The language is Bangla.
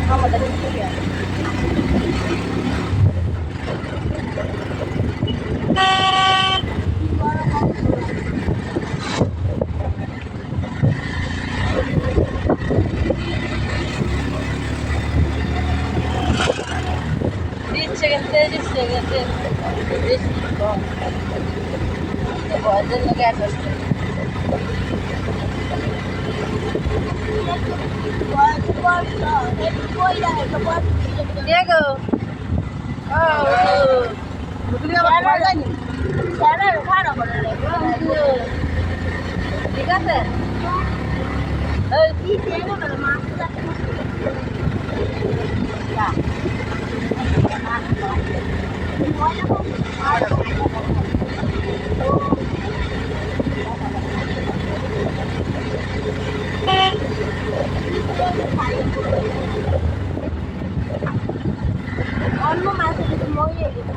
আমাদের থেকে দিচ্ছে গেছে দিচ্ছে গেছে বেশি কম বয়সের লোক অ্যাডজাস্ট Diego. Oh. ঠিক আছে অন্য মাছ মরিয়ে গেছে